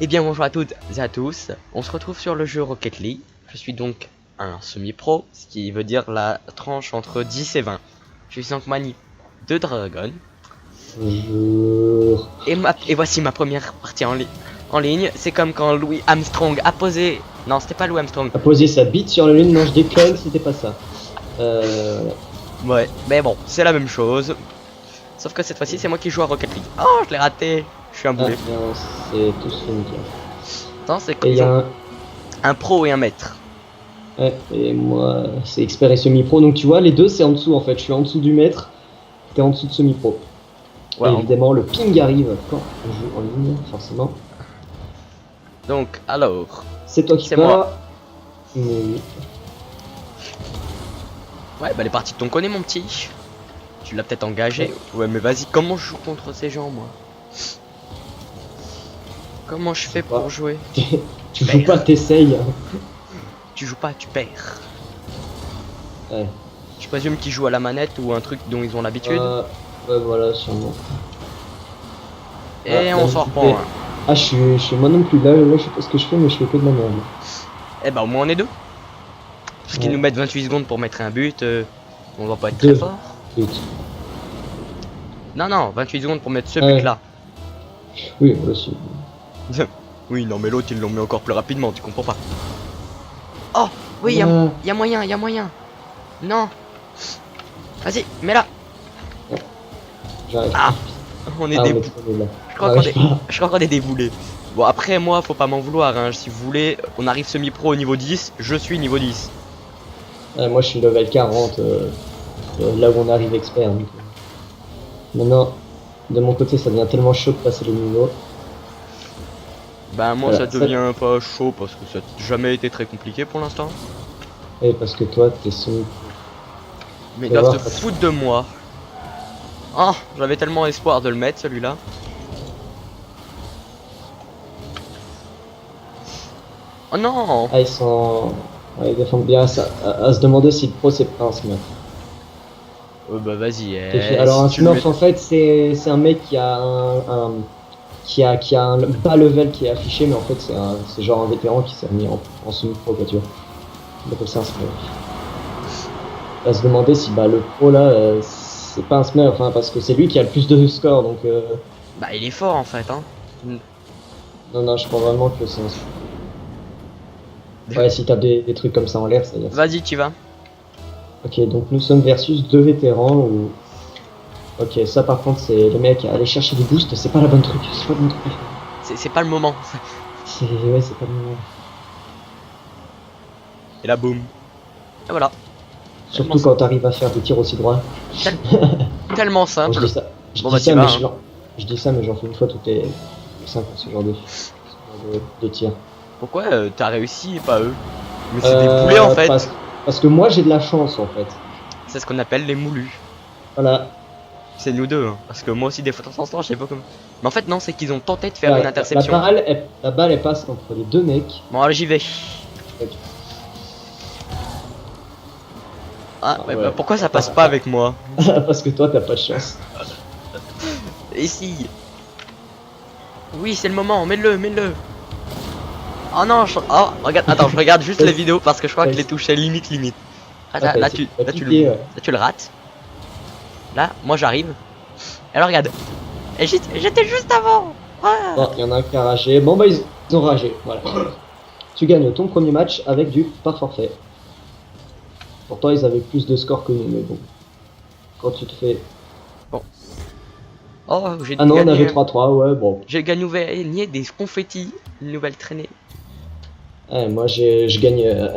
Eh bien bonjour à toutes et à tous, on se retrouve sur le jeu Rocket League. Je suis donc un semi-pro, ce qui veut dire la tranche entre 10 et 20. Je suis donc mani de Dragon. Bonjour. Et voici ma première partie en ligne. C'est comme quand Louis Armstrong a posé... Non, c'était pas Louis Armstrong. A posé sa bite sur la lune, non je déconne, c'était pas ça. Ouais, mais bon, c'est la même chose. Sauf que cette fois-ci, c'est moi qui joue à Rocket League. Oh, je l'ai raté. Je suis un boulet. Non, c'est tous fini. Attends, c'est Et il y a un pro et un maître. Ouais, et moi c'est expert et semi-pro, donc tu vois, les deux c'est en dessous en fait. Je suis en dessous du maître, t'es en dessous de semi-pro. Ouais, et évidemment, le ping arrive quand on joue en ligne, forcément. Donc, alors... C'est toi qui C'est pars. moi. Mais oui. Ouais, bah les parties de ton connais, mon petit. Tu l'as peut-être engagé. Ouais, mais vas-y, comment je joue contre ces gens, moi? Comment je fais pour jouer? Tu joues pas, t'essayes. Tu joues pas, tu perds. Ouais. Je présume qu'ils jouent à la manette ou un truc dont ils ont l'habitude. Ouais, voilà, sûrement. Et on s'en reprend. Hein. Ah, je suis moi non plus là, je sais pas ce que je fais, mais je fais que de la merde. Eh bah, au moins on est deux. Parce qu'ils Ouais. nous mettent 28 secondes pour mettre un but, on va pas être Deux. très fort. Non, non, 28 secondes pour mettre ce Ouais. but là. Oui, aussi. Oui, non, mais l'autre ils l'ont mis encore plus rapidement, tu comprends pas. Oh, oui, y a moyen, y a moyen. Non. Vas-y, mets là. J'arrive. Ah, on est Ah, des... on est trop là. Je crois qu'on est des boulets. Bon, après, moi, faut pas m'en vouloir. Hein. Si vous voulez, on arrive semi-pro au niveau 10. Je suis niveau 10. Moi, je suis level 40, là où on arrive expert. Donc, maintenant, de mon côté, ça devient tellement chaud de passer le niveau. Bah, moi, Voilà, ça devient pas chaud parce que ça n'a jamais été très compliqué pour l'instant. Et parce que toi, t'es semi. Mais ils Fais doivent voir, se foutre de moi. Oh, j'avais tellement espoir de le mettre celui-là. Oh non! Ah, ils sont. Ouais, ils défendent bien ça. À se demander si le pro c'est pas un smurf. Bah, vas-y. Alors, un si tu le smurf, en fait, c'est un mec qui a qui a un bas level qui est affiché, mais en fait, c'est genre un vétéran qui s'est remis en semi-pro, quoi, tu vois. On appelle ça un smurf. À se demander si bah, le pro là, c'est pas un smurf, hein, parce que c'est lui qui a le plus de score, donc. Bah, il est fort en fait, hein. Non, non, je crois vraiment que c'est un smurf. Ouais, si t'as des trucs comme ça en l'air, ça veut dire. Vas-y, tu vas. Ok, donc nous sommes versus deux vétérans ou. Ok, ça par contre, c'est les mecs à aller chercher des boosts, c'est pas la bonne truc, c'est pas le bon truc. C'est pas le moment. Ouais, c'est pas le moment. Et là, boum. Et voilà. Surtout quand t'arrives à faire des tirs aussi droits. Tellement Bon, simple. je dis ça, Bon, bah, t'y vas, hein. je dis ça, mais j'en fais une fois toutes les 5 ans, ce genre de tir. Pourquoi t'as réussi et pas eux? Mais c'est des poulets en fait. Parce que moi j'ai de la chance en fait. C'est ce qu'on appelle les moulus. Voilà. C'est nous deux, hein. Parce que moi aussi des fois de temps en temps, je sais pas comment. Mais en fait non, c'est qu'ils ont tenté de faire une interception. La balle elle passe entre les deux mecs. Bon, allez, j'y vais. Ah, ouais, ouais. bah pourquoi ça passe pas avec moi? Parce que toi t'as pas de chance. Ici. Oui, c'est le moment, mets-le, mets-le. Oh non, oh, regarde, attends, je regarde juste les vidéos parce que je crois que les touches limite. Ah, là, tu le rates. Là, moi j'arrive. Alors regarde. Et j'étais juste avant. Ah. Bon, il y en a un qui a ragé. Bon bah ils ont ragé, voilà. Tu gagnes ton premier match avec du par forfait. Pourtant ils avaient plus de score que nous, mais bon. Quand tu te fais... Bon. Oh, j'ai Ah non, gagné, on avait 3-3, ouais, bon. J'ai gagné des confettis, une nouvelle traînée. Ouais, moi je gagne...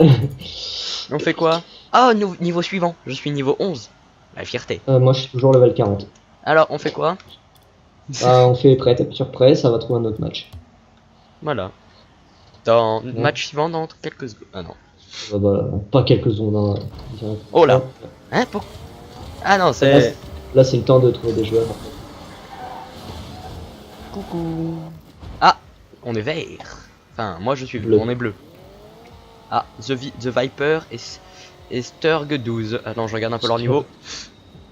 On fait quoi? Oh, niveau suivant, je suis niveau 11. La fierté. moi je suis toujours level 40. Alors, on fait quoi? On fait prêt, t'appuies sur prêt, ça va trouver un autre match. Voilà. Dans match suivant dans quelques secondes. Ah non. Bah, pas quelques secondes. Hein. Oh là. Hein, ah non, c'est... Là c'est le temps de trouver des joueurs. Coucou. Ah, on est vert. Enfin, moi je suis bleu, on est bleu. Ah, The Viper et Sturg 12. Attends, je regarde un peu leur niveau.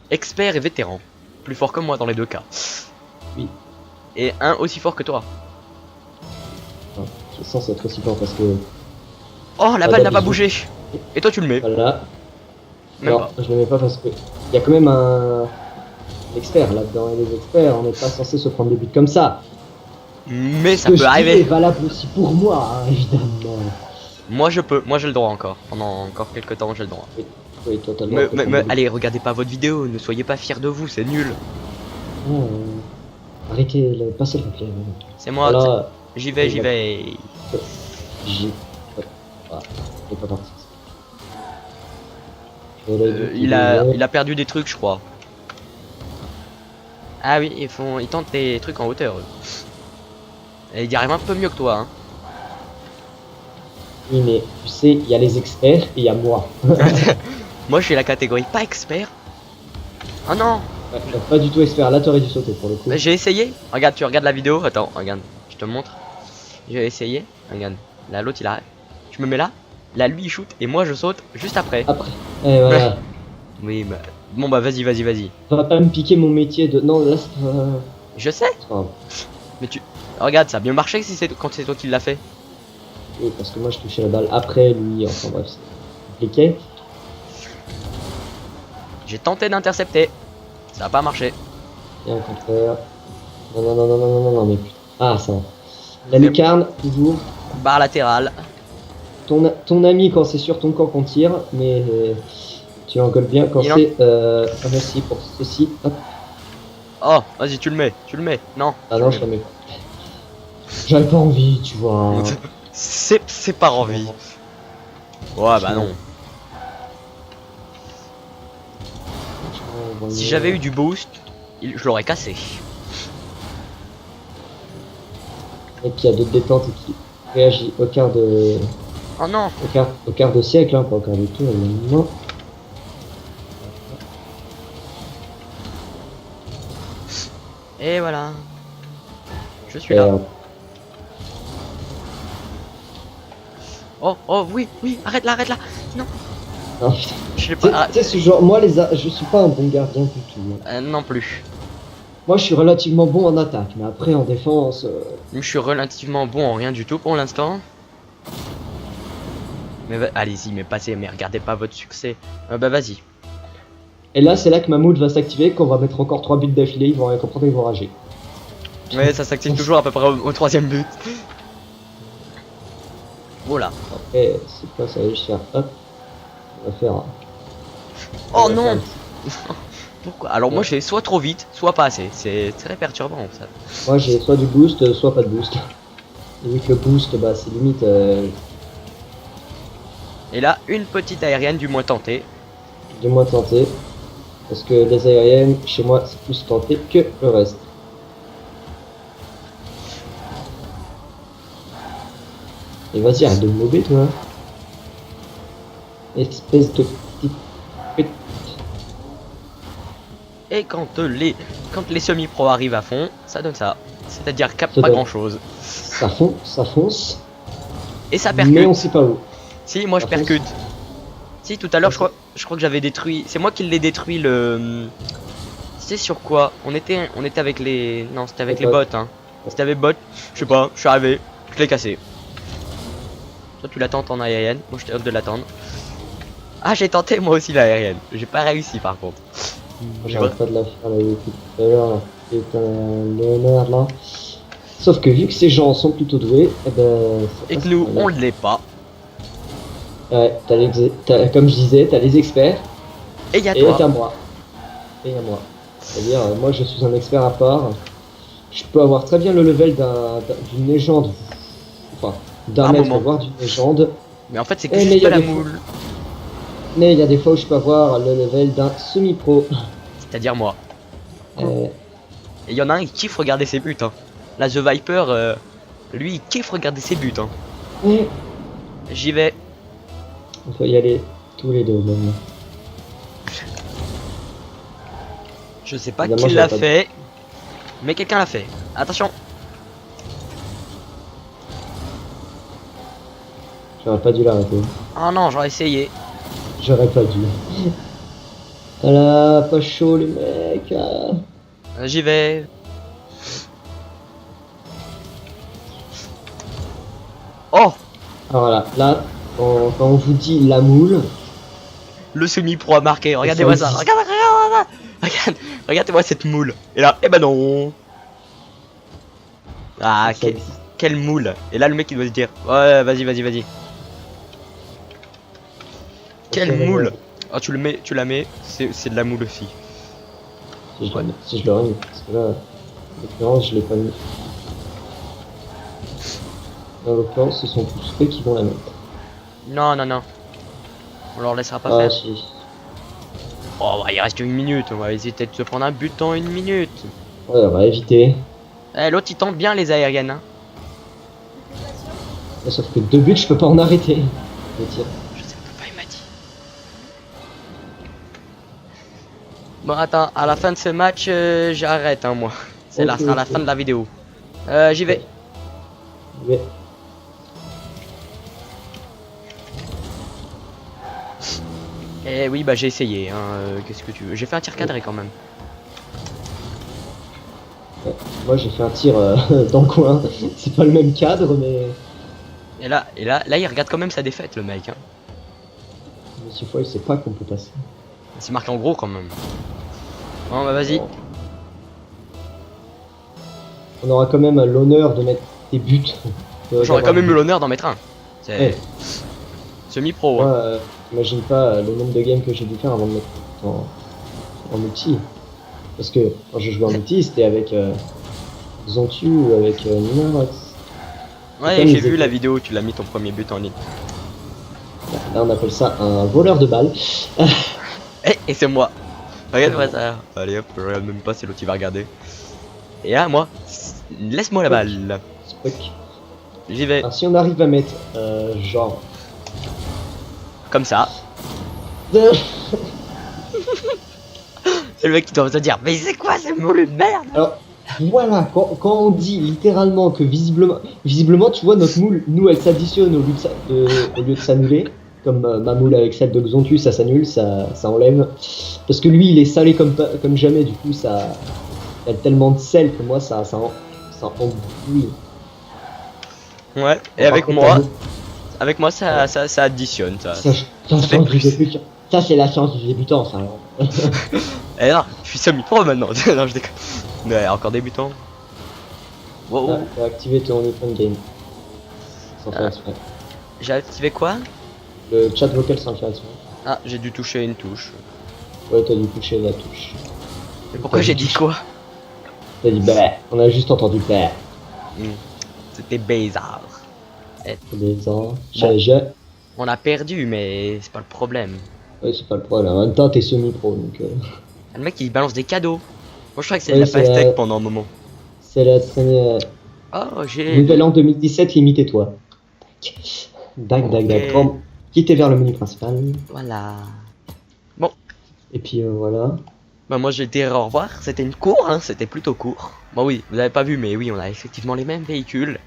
Expert et vétéran. Plus fort que moi dans les deux cas. Oui. Et un aussi fort que toi. censé être récipient parce que Oh, la Ah, balle n'a pas d'habitude. bougé. Et toi, tu le mets. voilà. Même Non, pas. je le mets pas parce que il y a quand même un expert là-dedans et les experts, on n'est pas censé se prendre des buts comme ça. Mais Ce ça que peut je dis est arriver. valable aussi pour moi, hein, évidemment. Moi, je peux. Moi, j'ai le droit encore. Pendant encore quelques temps, j'ai le droit. Oui, oui, toi t'as le droit de te prendre des buts. Allez, regardez pas votre vidéo. Ne soyez pas fiers de vous. C'est nul. Non, arrêtez, passez le replay. C'est moi. Voilà, J'y vais, j'y vais. j'ai. Voilà, il est pas parti. Je vais aller Il a perdu des trucs, je crois. Ah oui, ils tentent des trucs en hauteur. Eux. Et ils y arrivent un peu mieux que toi. Hein. Oui, mais tu sais, il y a les experts et il y a moi. Moi, je suis la catégorie pas expert. Oh non, Ouais, pas du tout expert. Là, t'aurais dû sauter pour le coup. j'ai essayé. Regarde, tu regardes la vidéo. Attends, regarde, je te montre. J'ai essayé. Regarde, là, l'autre il arrête. Je me mets là. Là, lui il shoot et moi je saute juste après. Après. Et voilà. Oui, bah. Bon, bah, vas-y, vas-y, vas-y. Ça va pas me piquer mon métier de. Non, là, c'est pas. Je sais, C'est pas grave. mais tu. Regarde, ça a bien marché si c'est quand c'est toi qui l'as fait. Oui, parce que moi, je touchais la balle après lui. Enfin, bref, c'est compliqué. J'ai tenté d'intercepter. Ça a pas marché. Et au contraire. Non, non, non, non, non, non, non, non, mais putain. Ah, ça va. La lucarne, toujours. Barre latérale. Ton ami quand c'est sur ton camp qu'on tire, mais tu engueules bien quand Il en- c'est. Ah, merci pour ceci. Hop. Oh, vas-y, tu le mets, tu le mets. Non. Ah tu non, le je mets la mets pas. J'avais pas envie, tu vois. C'est par envie. Ouais, bah non. Si j'avais eu du boost, je l'aurais cassé. Et qui a de détente et qui réagit au quart de. Oh non. Au quart de siècle, hein, pas au quart du tout, non. Et voilà. Je suis là. Oh, oh, oui, oui, arrête là, arrête là. Non, Non, putain. je l'ai Tu pas. sais, ce genre, moi, je suis pas un bon gardien du tout. Hein. Non plus. Moi, je suis relativement bon en attaque, mais après, en défense. Je suis relativement bon en rien du tout pour l'instant. Mais allez-y, mais passez, mais regardez pas votre succès. Bah vas-y. Et là, c'est là que Mammouth va s'activer, qu'on va mettre encore 3 buts d'affilée, ils vont rien comprendre, ils vont rager. Ouais, ça s'active toujours à peu près au troisième but. Voilà. Après, c'est quoi ça va juste faire hop. On va faire. Oh on va non. faire- Pourquoi? Alors moi j'ai soit trop vite, soit pas assez. C'est très perturbant ça. Moi, j'ai soit du boost, soit pas de boost. Et vu que le boost, bah, c'est limite. Et là, une petite aérienne du moins tentée. Du moins tenté. Parce que les aériennes, chez moi, c'est plus tenté que le reste. Et vas-y, arrête de me mober, toi. Espèce de petite pute. Et quand les semi-pro arrivent à fond, ça donne ça. C'est-à-dire cap Ça pas donne. grand chose. Ça fonce, Et ça mais percute. on sait pas où. Si, moi je Ça fonce. percute. Si, tout à l'heure, je crois que j'avais détruit. C'est moi qui l'ai détruit le. C'est sur quoi on était avec les. Non, c'était avec les bots. Hein. C'était avec bots. Je sais pas, je suis arrivé, je l'ai cassé. Toi, tu l'attends en aérienne. Moi, je t'offre de l'attendre. Ah, j'ai tenté moi aussi l'aérienne. J'ai pas réussi par contre. J'arrête pas de la faire là depuis tout à l'heure. Là. C'est un Léonard là. Sauf que vu que ces gens sont plutôt doués, eh ben. Et que nous, on l'est pas. Ouais, comme je disais, t'as les experts. Et y a Et toi. t'as moi. Et à moi. C'est-à-dire, moi je suis un expert à part. Je peux avoir très bien le level d'une légende. Enfin, d'un Un maître, moment. voire d'une légende. Mais en fait, c'est que Eh, mais juste y a la des fois- moule. Mais il y a des fois où je peux avoir le level d'un semi-pro. C'est-à-dire moi. Euh, Et y en a un, il kiffe regarder ses buts. Hein. Là, The Viper, lui, il kiffe regarder ses buts. Hein. et J'y vais. on peut y aller tous les deux même. Je sais pas Évidemment, qui l'a j'avais pas fait. Mais quelqu'un l'a fait. Attention. J'aurais pas dû l'arrêter. Oh non, j'aurais essayé. J'aurais pas dû. Ah là, pas chaud les mecs. Ah. J'y vais. Oh, Alors voilà, là, quand on vous dit la moule, le semi-pro a marqué. Regardez-moi ça. Regarde, regardez-moi cette moule. Et là, eh ben non. Ah, ça existe. quelle moule. Et là, le mec il doit se dire, ouais, vas-y. Quelle moule. Oh, tu la mets, c'est de la moule aussi. Si je l'aurais mis, parce que là, en l'occurrence, je l'ai pas mis. En l'occurrence, ce sont tous eux qui vont la mettre. Non. On leur laissera pas Ah, faire. si. Oh, bah, il reste une minute. On va essayer peut-être de se prendre un but dans une minute. Ouais, on va éviter. Eh, l'autre il tente bien les aériennes. Hein. Là, sauf que 2 buts, je peux pas en arrêter. Le tir. Je sais pas, il m'a dit. Bon, attends, à la fin de ce match, j'arrête, hein, moi. C'est là, Ok, ce sera la ok. fin de la vidéo. J'y vais. Ouais. Eh oui, bah j'ai essayé. Hein, qu'est-ce que tu veux? J'ai fait un tir cadré quand même. Ouais. Moi, j'ai fait un tir dans le coin. C'est pas le même cadre, mais. Et là, il regarde quand même sa défaite, le mec. Hein. Monsieur Foy, il sait pas qu'on peut passer. C'est marqué en gros quand même. Bon, bah vas-y. Bon. On aura quand même l'honneur de mettre des buts. J'aurais quand même eu l'honneur d'en mettre un. C'est Ouais. semi-pro. Moi, Hein. j'imagine pas le nombre de games que j'ai dû faire avant de mettre en multi. Parce que quand je jouais en multi, c'était avec Zontu ou avec Nina. Ouais, comme j'ai ils vu étaient- la vidéo où tu l'as mis ton premier but en ligne. Là, on appelle ça un voleur de balles. Et c'est moi. Regarde-moi ça. Allez hop, je regarde même pas, c'est l'autre qui va regarder. Et là, moi, laisse-moi la balle. Spock. J'y vais. Alors, si on arrive à mettre genre. Comme ça. C'est le mec qui doit se dire, mais c'est quoi ce moule de merde? Alors, voilà, quand on dit littéralement que visiblement, tu vois, notre moule, nous, elle s'additionne au lieu de s'annuler. Comme ma moule avec celle de Xontu, ça s'annule, ça enlève. Parce que lui, il est salé comme jamais, du coup, ça. Il y a tellement de sel que moi, ça embrouille. Ouais, et Par contre, avec moi, ça additionne, ça. ça fait change du plus. débutant. Ça, c'est la chance du débutant, ça. Et non, je suis semi-pro maintenant. Non, je déconne. Mais encore débutant. Wow. Ah, faut activer ton open game. Sans faire exprès. J'ai activé quoi? Le chat vocal sans faire exprès. Ah, j'ai dû toucher une touche. Ouais, t'as dû toucher la touche. Mais pourquoi j'ai dit quoi? T'as dit bah, on a juste entendu bah. C'était bizarre. Des ans. Bon. J'ai. On a perdu, mais c'est pas le problème. Ouais, c'est pas le problème. En même temps, t'es semi-pro donc. Le mec il balance des cadeaux. Moi je crois que c'est Ouais, de la c'est pastèque pendant un moment. C'est la traînée. Oh, j'ai. Nouvel an 2017, limitez-toi. Dac. Ok. Bon, quittez vers le menu principal. Voilà. Et puis voilà. Bah moi j'ai dit au revoir. C'était une cour, hein. C'était plutôt court. Bon oui, vous avez pas vu, mais oui, on a effectivement les mêmes véhicules.